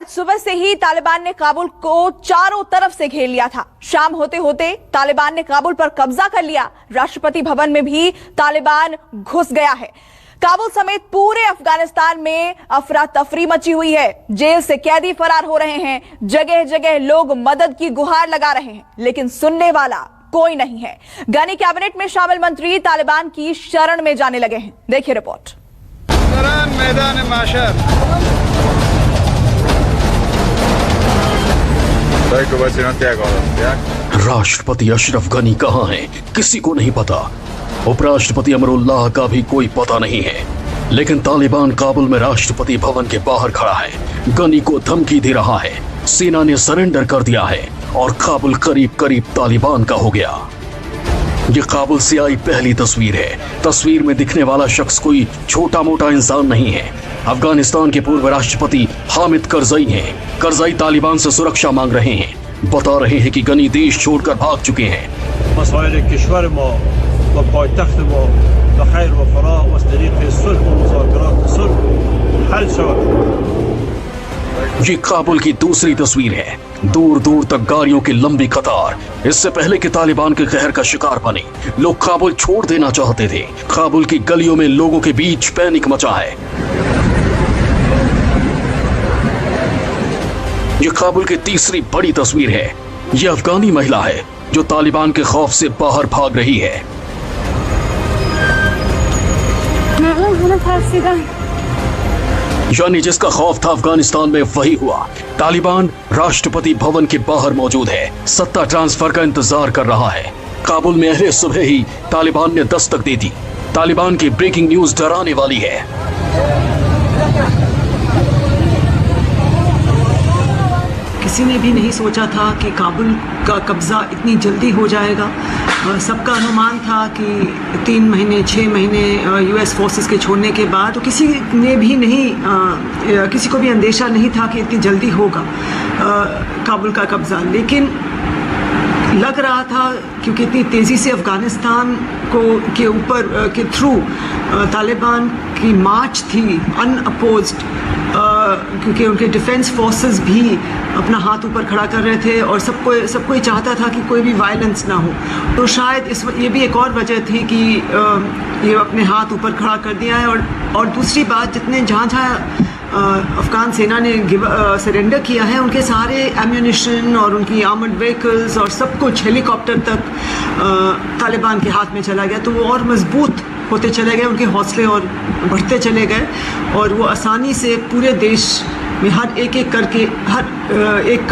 सुबह से ही तालिबान ने काबुल को चारों तरफ से घेर लिया था। शाम होते होते तालिबान ने काबुल पर कब्जा कर लिया। राष्ट्रपति भवन में भी तालिबान घुस गया है। काबुल समेत पूरे अफगानिस्तान में अफरा तफरी मची हुई है। जेल से कैदी फरार हो रहे हैं। जगह जगह लोग मदद की गुहार लगा रहे हैं, लेकिन सुनने वाला कोई नहीं है। गनी कैबिनेट में शामिल मंत्री तालिबान की शरण में जाने लगे हैं। देखिए रिपोर्ट। मैदान माशर राष्ट्रपति अशरफ गनी कहाँ हैं? किसी को नहीं पता। उपराष्ट्रपति अमरुल्लाह का भी कोई पता नहीं है। लेकिन तालिबान काबुल में राष्ट्रपति भवन के बाहर खड़ा है। गनी को धमकी दे रहा है। सेना ने सरेंडर कर दिया है और काबुल करीब करीब तालिबान का हो गया। ये काबुल से आई पहली तस्वीर है। तस्वीर में दिखने वाला शख्स कोई छोटा मोटा इंसान नहीं है। अफगानिस्तान के पूर्व राष्ट्रपति हामिद करजई हैं। करजई तालिबान से सुरक्षा मांग रहे हैं। बता रहे हैं कि गनी देश छोड़कर भाग चुके हैं। ये काबुल की दूसरी तस्वीर है। दूर दूर तक गाड़ियों की लंबी कतार। इससे पहले कि तालिबान के कहर का शिकार बने, लोग काबुल छोड़ देना चाहते थे। काबुल की गलियों में लोगों के बीच पैनिक मचा है। ये काबुल की तीसरी बड़ी तस्वीर है। ये अफगानी महिला है जो तालिबान के खौफ से बाहर भाग रही है। यानी जिसका खौफ था अफगानिस्तान में वही हुआ। तालिबान राष्ट्रपति भवन के बाहर मौजूद है। सत्ता ट्रांसफर का इंतजार कर रहा है। काबुल में अहले सुबह ही तालिबान ने दस्तक दे दी। तालिबान की ब्रेकिंग न्यूज डराने वाली है। किसी ने भी नहीं सोचा था कि काबुल का कब्जा इतनी जल्दी हो जाएगा। सबका अनुमान था कि 3 महीने 6 महीने यूएस फोर्सेस के छोड़ने के बाद, तो किसी ने भी नहीं किसी को भी अंदेशा नहीं था कि इतनी जल्दी होगा काबुल का कब्जा। लेकिन लग रहा था क्योंकि इतनी तेज़ी से अफ़गानिस्तान के ऊपर के थ्रू तालिबान की मार्च थी अनअपोज्ड, क्योंकि उनके डिफेंस फोर्सेस भी अपना हाथ ऊपर खड़ा कर रहे थे और सबको ये चाहता था कि कोई भी वायलेंस ना हो। तो शायद ये भी एक और वजह थी कि ये अपने हाथ ऊपर खड़ा कर दिया है। और दूसरी बात, जितने जहाँ अफ़गान सेना ने सरेंडर किया है, उनके सारे एम्यूनिशन और उनकी आर्मर्ड व्हीकल्स और सब कुछ हेलीकॉप्टर तक तालिबान के हाथ में चला गया। तो वो और मजबूत होते चले गए, उनके हौसले और बढ़ते चले गए और वो आसानी से पूरे देश में हर एक करके हर एक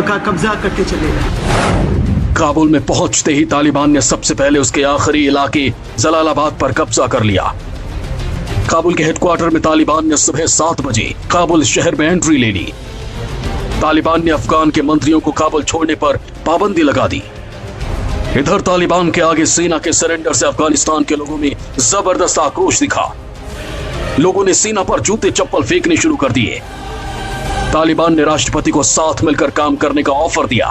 का कब्जा करते चले गए। काबुल में पहुंचते ही तालिबान ने सबसे पहले उसके आखिरी इलाके जलालाबाद पर कब्जा कर लिया। काबुल के हेडक्वार्टर में तालिबान ने सुबह 7 बजे काबुल शहर में एंट्री ले ली। तालिबान ने अफगान के मंत्रियों को काबुल छोड़ने पर पाबंदी लगा दी। इधर तालिबान के आगे सेना के सरेंडर से अफगानिस्तान के लोगों में जबरदस्त आक्रोश दिखा। लोगों ने सेना पर जूते चप्पल फेंकने शुरू कर दिए। तालिबान ने राष्ट्रपति को साथ मिलकर काम करने का ऑफर दिया।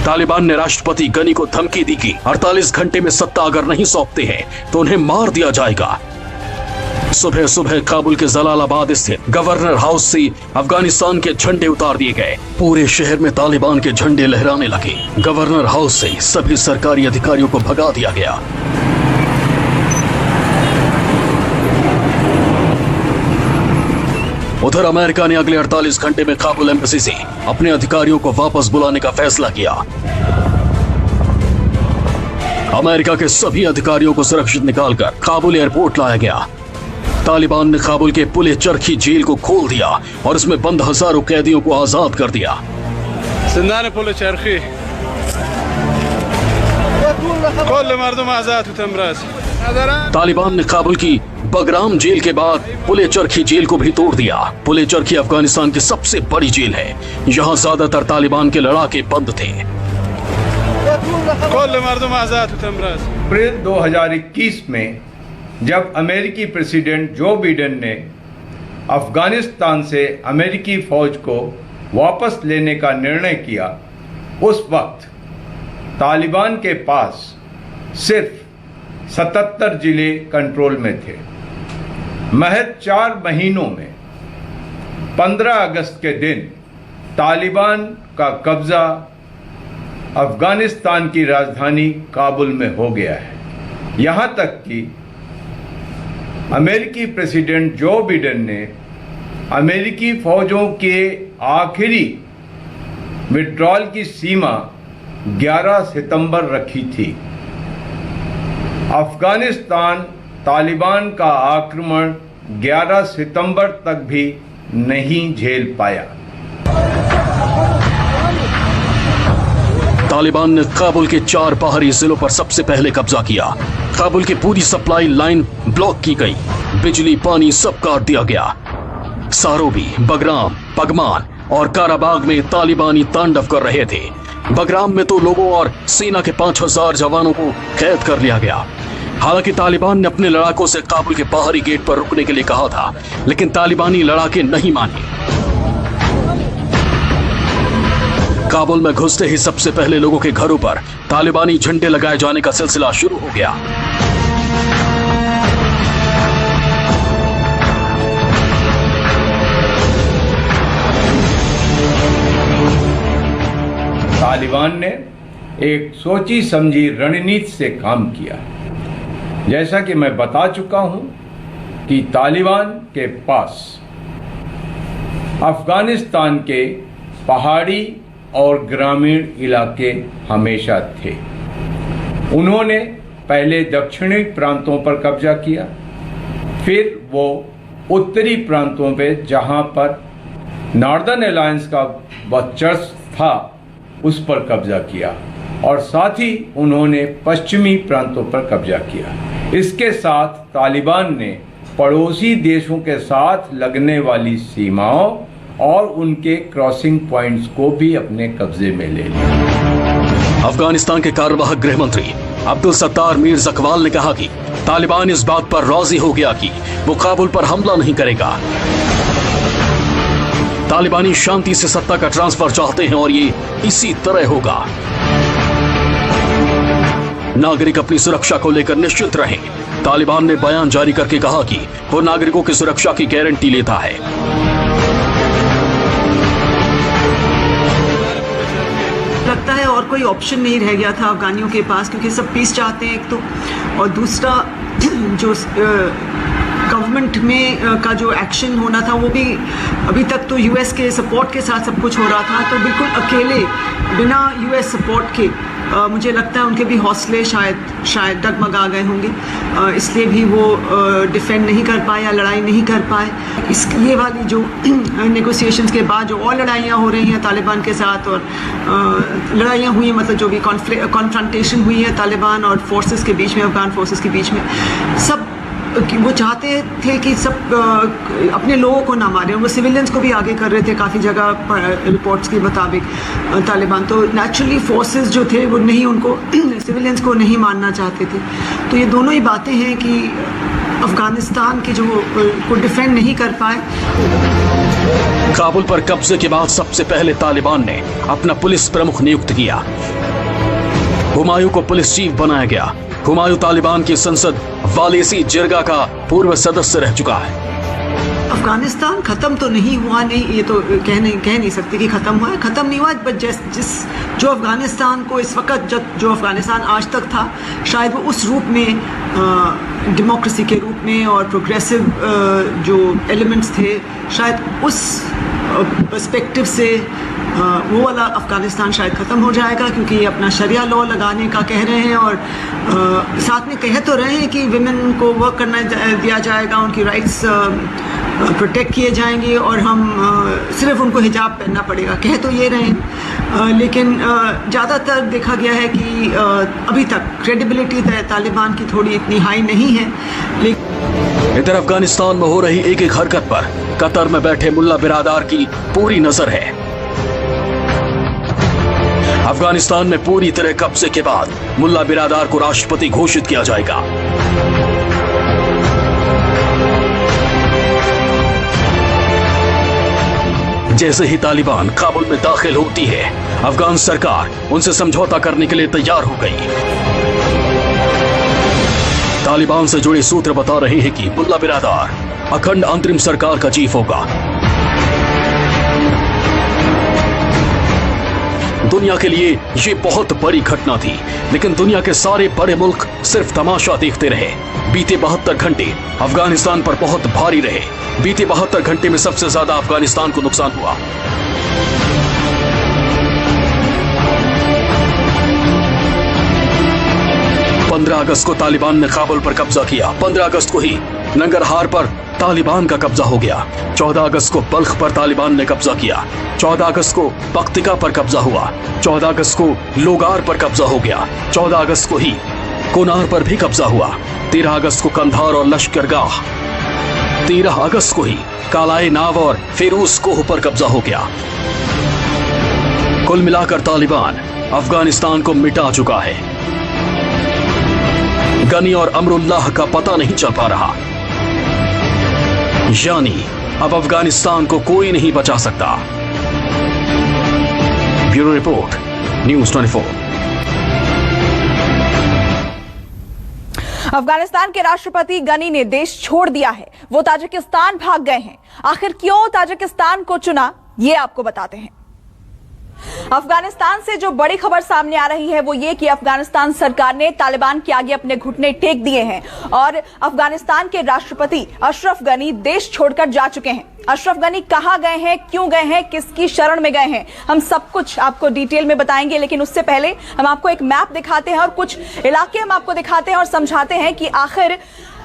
तालिबान ने राष्ट्रपति गनी को धमकी दी कि 48 घंटे में सत्ता अगर नहीं सौंपते हैं तो उन्हें मार दिया जाएगा। सुबह सुबह काबुल के जलालाबाद स्थित गवर्नर हाउस से अफगानिस्तान के झंडे उतार दिए गए। पूरे शहर में तालिबान के झंडे लहराने लगे। गवर्नर हाउस से सभी सरकारी अधिकारियों को भगा दिया गया। उधर अमेरिका ने अगले 48 घंटे में काबुल एम्बेसी से अपने अधिकारियों को वापस बुलाने का फैसला किया। अमेरिका के सभी अधिकारियों को सुरक्षित निकालकर काबुल एयरपोर्ट लाया गया। तालिबान ने काबुल के पुले चरखी जेल को खोल दिया और इसमें बंद हजारों कैदियों को आजाद कर दिया। पुले चरखी तालिबान ने काबुल की बगराम जेल के बाद पुले चरखी जेल को भी तोड़ दिया। पुले चरखी अफगानिस्तान की सबसे बड़ी जेल है। यहाँ ज्यादातर तालिबान के लड़ाके बंद थे। अप्रैल 2021 में जब अमेरिकी प्रेसिडेंट जो बिडेन ने अफगानिस्तान से अमेरिकी फौज को वापस लेने का निर्णय किया, उस वक्त तालिबान के पास सिर्फ 77 जिले कंट्रोल में थे। महज 4 महीनों में 15 अगस्त के दिन तालिबान का कब्जा अफगानिस्तान की राजधानी काबुल में हो गया है। यहाँ तक कि अमेरिकी प्रेसिडेंट जो बिडेन ने अमेरिकी फौजों के आखिरी विड्रॉल की सीमा 11 सितंबर रखी थी। अफगानिस्तान तालिबान का आक्रमण 11 सितंबर तक भी नहीं झेल पाया। तालिबान ने काबुल के 4 बाहरी जिलों पर सबसे पहले कब्जा किया। काबुल की पूरी सप्लाई लाइन ब्लॉक की गई, बिजली पानी सब काट दिया गया। सारोबी, बगराम, पगमान और काराबाग में तालिबानी तांडव कर रहे थे। बगराम में तो लोगों और सेना के 5000 जवानों को कैद कर लिया गया। हालांकि तालिबान ने अपने लड़ाकों से काबुल के बाहरी गेट पर रुकने के लिए कहा था, लेकिन तालिबानी लड़ाके नहीं माने। काबुल में घुसते ही सबसे पहले लोगों के घरों पर तालिबानी झंडे लगाए जाने का सिलसिला शुरू हो गया। तालिबान ने एक सोची समझी रणनीति से काम किया। जैसा कि मैं बता चुका हूं कि तालिबान के पास अफगानिस्तान के पहाड़ी और ग्रामीण इलाके हमेशा थे। उन्होंने पहले दक्षिणी प्रांतों पर कब्जा किया, फिर वो उत्तरी प्रांतों पे जहां पर नॉर्दर्न अलायंस का वर्चस्व था उस पर कब्जा किया, और साथ ही उन्होंने पश्चिमी प्रांतों पर कब्जा किया। इसके साथ तालिबान ने पड़ोसी देशों के साथ लगने वाली सीमाओं और उनके क्रॉसिंग पॉइंट्स को भी अपने कब्जे में ले लिया। अफगानिस्तान के कार्यवाहक गृह मंत्री अब्दुल सत्तार मीर जकवाल ने कहा कि तालिबान इस बात पर राजी हो गया कि वो काबुल पर हमला नहीं करेगा। तालिबानी शांति से सत्ता का ट्रांसफर चाहते हैं और ये इसी तरह होगा। नागरिक अपनी सुरक्षा को लेकर निश्चित रहें। तालिबान ने बयान जारी करके कहा कि वो नागरिकों की सुरक्षा की गारंटी लेता है। लगता है और कोई ऑप्शन नहीं रह गया था अफगानियों के पास, क्योंकि सब पीस चाहते हैं एक तो, और दूसरा जो गवर्नमेंट में का जो एक्शन होना था वो भी अभी तक तो यूएस के सपोर्ट के साथ सब कुछ हो रहा था, तो बिल्कुल अकेले बिना यूएस सपोर्ट के मुझे लगता है उनके भी हौसले शायद डगमगा गए होंगे, इसलिए भी वो डिफेंड नहीं कर पाए या लड़ाई नहीं कर पाए। ये वाली जो नेगोशिएशंस के बाद जो और लड़ाइयाँ हो रही हैं तालिबान के साथ, और लड़ाइयाँ हुई मतलब जो भी कॉन्फ्रंटेशन हुई है तालिबान और फोर्सेस के बीच में, अफगान फोर्सेस के बीच में, सब वो चाहते थे कि सब अपने लोगों को ना मारें। वो सिविलियंस को भी आगे कर रहे थे काफ़ी जगह रिपोर्ट्स के मुताबिक तालिबान, तो नेचुरली फोर्सेस जो थे वो नहीं, उनको सिविलियंस को नहीं मारना चाहते थे। तो ये दोनों ही बातें हैं कि अफगानिस्तान की जो को डिफेंड नहीं कर पाए। काबुल पर कब्जे के बाद सबसे पहले तालिबान ने अपना पुलिस प्रमुख नियुक्त किया। हुमायूं को पुलिस चीफ बनाया गया। हुमायूं तालिबान की संसद वालेसी जिरगा का पूर्व सदस्य रह चुका है। अफगानिस्तान खत्म तो नहीं हुआ, नहीं ये तो कह नहीं सकते कि खत्म हुआ है, खत्म नहीं हुआ, बट जो अफगानिस्तान को इस वक्त जो अफगानिस्तान आज तक था, शायद वो उस रूप में डेमोक्रेसी के रूप में और प्रोग्रेसिव जो एलिमेंट्स थे, शायद उस पर्सपेक्टिव से वो वाला अफगानिस्तान शायद ख़त्म हो जाएगा, क्योंकि ये अपना शरिया लॉ लगाने का कह रहे हैं, और साथ में कह तो रहे हैं कि विमेन को वर्क करना दिया जाएगा, उनकी राइट्स प्रोटेक्ट किए जाएंगे, और हम सिर्फ उनको हिजाब पहनना पड़ेगा, कह तो ये रहे हैं। लेकिन ज़्यादातर देखा गया है कि अभी तक क्रेडिबिलिटी तालिबान की थोड़ी इतनी हाई नहीं है। इधर अफगानिस्तान में हो रही एक एक हरकत पर कतर में बैठे मुल्ला बिरादार की पूरी नजर है। अफगानिस्तान में पूरी तरह कब्जे के बाद मुल्ला बिरादार को राष्ट्रपति घोषित किया जाएगा। जैसे ही तालिबान काबुल में दाखिल होती है, अफगान सरकार उनसे समझौता करने के लिए तैयार हो गई। तालिबान से जुड़े सूत्र बता रहे हैं कि मुल्ला बिरादार अखंड अंतरिम सरकार का चीफ होगा। दुनिया के लिए ये बहुत बड़ी घटना थी, लेकिन दुनिया के सारे बड़े मुल्क सिर्फ तमाशा देखते रहे। बीते 72 घंटे अफगानिस्तान पर बहुत भारी रहे। बीते 72 घंटे में सबसे ज्यादा अफगानिस्तान को नुकसान हुआ। अगस्त को तालिबान ने काबुल पर कब्जा किया। 15 अगस्त को ही नंगरहार पर तालिबान का कब्जा हो गया। 14 अगस्त को बल्ख पर तालिबान ने कब्जा किया। 14 अगस्त को पख्तिका पर कब्जा हुआ। 14 अगस्त को लोगार पर कब्जा हो गया। 14 अगस्त को ही कोनार पर भी कब्जा हुआ। 13 अगस्त को कंधार और लश्करगाह। 13 अगस्त को ही कालाए नाव और फेरूज कोह पर कब्जा हो गया। कुल मिलाकर तालिबान अफगानिस्तान को मिटा चुका है। गनी और अमरुल्लाह का पता नहीं चल पा रहा, यानी अब अफगानिस्तान को कोई नहीं बचा सकता। Bureau report, news 24। अफगानिस्तान के राष्ट्रपति गनी ने देश छोड़ दिया है। वो ताजिकिस्तान भाग गए हैं। आखिर क्यों ताजिकिस्तान को चुना, ये आपको बताते हैं। अफगानिस्तान से जो बड़ी खबर सामने आ रही है वो ये कि अफगानिस्तान सरकार ने तालिबान के आगे अपने घुटने टेक दिए हैं और अफगानिस्तान के राष्ट्रपति अशरफ गनी देश छोड़कर जा चुके हैं। अशरफ गनी कहां गए हैं, क्यों गए हैं, किसकी शरण में गए हैं, हम सब कुछ आपको डिटेल में बताएंगे। लेकिन उससे पहले हम आपको एक मैप दिखाते हैं और कुछ इलाके हम आपको दिखाते हैं और समझाते हैं कि आखिर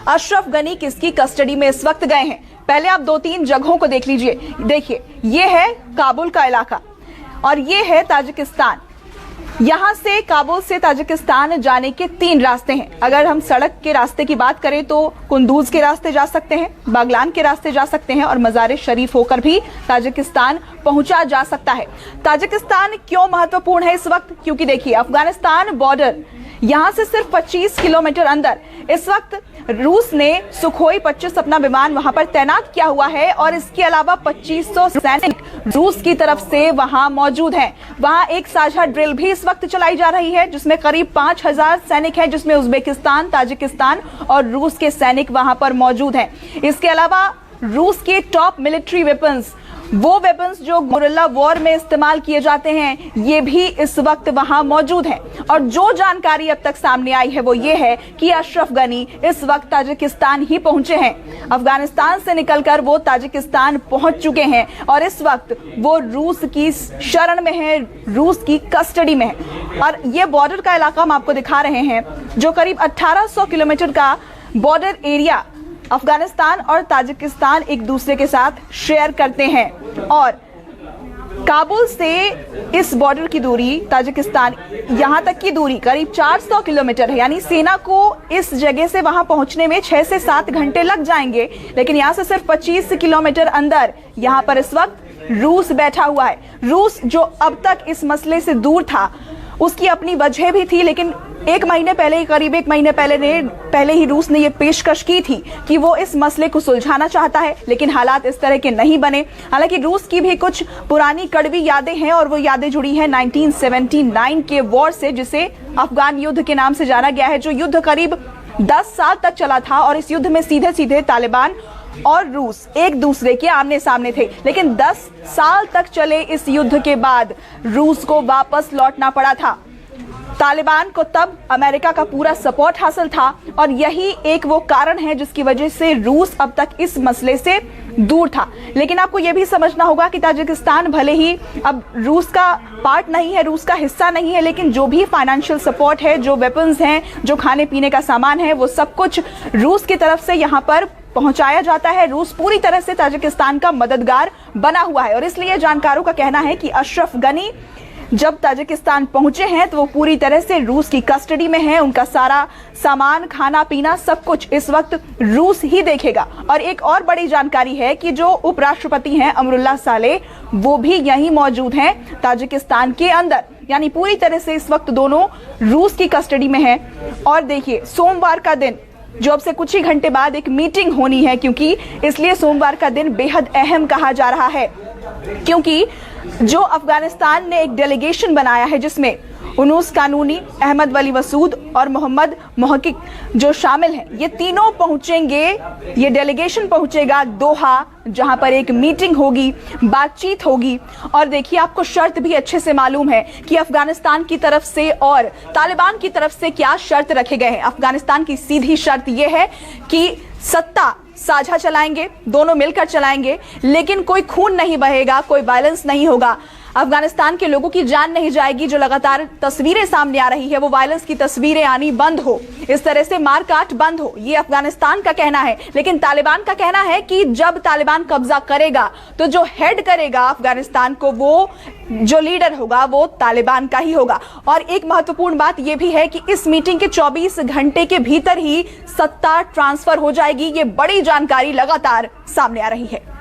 अशरफ गनी किसकी कस्टडी में इस वक्त गए हैं। पहले आप 2-3 जगहों को देख लीजिए। देखिए, ये है काबुल का इलाका और ये है ताजिकिस्तान। यहां से काबुल से ताजिकिस्तान जाने के 3 रास्ते हैं। अगर हम सड़क के रास्ते की बात करें तो कुंदूज के रास्ते जा सकते हैं, बागलान के रास्ते जा सकते हैं और मज़ार शरीफ होकर भी ताजिकिस्तान पहुंचा जा सकता है। ताजिकिस्तान क्यों महत्वपूर्ण है इस वक्त, क्योंकि देखिए अफगानिस्तान बॉर्डर यहां से सिर्फ 25 किलोमीटर अंदर इस वक्त रूस ने सुखोई 25 अपना विमान वहां पर तैनात किया हुआ है और इसके अलावा 2500 सैनिक रूस की तरफ से वहां मौजूद हैं। वहां एक साझा ड्रिल भी इस वक्त चलाई जा रही है जिसमें करीब 5000 सैनिक हैं, जिसमें उज्बेकिस्तान, ताजिकिस्तान और रूस के सैनिक वहां पर मौजूद हैं। इसके अलावा रूस के टॉप मिलिट्री वेपन्स, वो वेपन्स जो गुरिल्ला वॉर में इस्तेमाल किए जाते हैं, ये भी इस वक्त वहां मौजूद हैं। और जो जानकारी अब तक सामने आई है वो ये है कि अशरफ गनी इस वक्त ताजिकिस्तान ही पहुंचे हैं। अफगानिस्तान से निकलकर वो ताजिकिस्तान पहुंच चुके हैं और इस वक्त वो रूस की शरण में है, रूस की कस्टडी में है। और ये बॉर्डर का इलाका हम आपको दिखा रहे हैं जो करीब 1800 किलोमीटर का बॉर्डर एरिया अफगानिस्तान और ताजिकिस्तान एक दूसरे के साथ शेयर करते हैं। और काबुल से इस बॉर्डर की दूरी, ताजिकिस्तान यहां तक की दूरी करीब 400 किलोमीटर है, यानी सेना को इस जगह से वहां पहुंचने में 6 से 7 घंटे लग जाएंगे। लेकिन यहां से सिर्फ 25 किलोमीटर अंदर यहां पर इस वक्त रूस बैठा हुआ है। रूस जो अब तक इस मसले से दूर था, उसकी अपनी वजह भी थी, लेकिन करीब एक महीने पहले ही रूस ने यह पेशकश की थी कि वो इस मसले को सुलझाना चाहता है, लेकिन हालात इस तरह के नहीं बने। हालांकि रूस की भी कुछ पुरानी कड़वी यादें हैं और वो यादें जुड़ी हैं 1979 के वॉर से, जिसे अफगान युद्ध के नाम से जाना गया है, जो युद्ध करीब 10 साल तक चला था। और इस युद्ध में सीधे सीधे तालिबान और रूस एक दूसरे के आमने सामने थे। लेकिन 10 साल तक चले इस युद्ध के बाद रूस को वापस लौटना पड़ा था। तालिबान को तब अमेरिका का पूरा सपोर्ट हासिल था और यही एक वो कारण है जिसकी वजह से रूस अब तक इस मसले से दूर था। लेकिन आपको यह भी समझना होगा कि ताजिकिस्तान भले ही अब रूस का पार्ट नहीं है, रूस का हिस्सा नहीं है, लेकिन जो भी फाइनेंशियल सपोर्ट है, जो वेपन्स हैं, जो खाने पीने का सामान है, वो सब कुछ रूस की तरफ से यहाँ पर पहुंचाया जाता है। रूस पूरी तरह से ताजिकिस्तान का मददगार बना हुआ है और इसलिए जानकारों का कहना है कि अशरफ गनी जब ताजिकिस्तान पहुंचे हैं तो वो पूरी तरह से रूस की कस्टडी में है। उनका सारा सामान, खाना पीना, सब कुछ इस वक्त रूस ही देखेगा। और एक और बड़ी जानकारी है कि जो उपराष्ट्रपति हैं अमरुल्लाह सालेह, वो भी यहीं मौजूद हैं ताजिकिस्तान के अंदर, यानी पूरी तरह से इस वक्त दोनों रूस की कस्टडी में हैं। और देखिए, सोमवार का दिन जो अब से कुछ ही घंटे बाद एक मीटिंग होनी है, क्योंकि इसलिए सोमवार का दिन बेहद अहम कहा जा रहा है, क्योंकि जो अफगानिस्तान ने एक डेलीगेशन बनाया है जिसमें उनूस कानूनी, अहमद वली मसूद और मोहम्मद मोहकिक जो शामिल हैं, ये तीनों पहुंचेंगे, ये डेलीगेशन पहुंचेगा दोहा, जहां पर एक मीटिंग होगी, बातचीत होगी। और देखिए, आपको शर्त भी अच्छे से मालूम है कि अफगानिस्तान की तरफ से और तालिबान की तरफ से क्या शर्त रखे गए हैं। अफगानिस्तान की सीधी शर्त यह है कि सत्ता साझा चलाएंगे, दोनों मिलकर चलाएंगे, लेकिन कोई खून नहीं बहेगा, कोई वायलेंस नहीं होगा, अफगानिस्तान के लोगों की जान नहीं जाएगी। जो लगातार तस्वीरें सामने आ रही है वो वायलेंस की तस्वीरें आनी बंद हो, इस तरह से मारकाट बंद हो, ये अफगानिस्तान का कहना है। लेकिन तालिबान का कहना है कि जब तालिबान कब्जा करेगा तो जो हेड करेगा अफगानिस्तान को, वो जो लीडर होगा वो तालिबान का ही होगा। और एक महत्वपूर्ण बात यह भी है कि इस मीटिंग के 24 घंटे के भीतर ही सत्ता ट्रांसफर हो जाएगी। ये बड़ी जानकारी लगातार सामने आ रही है।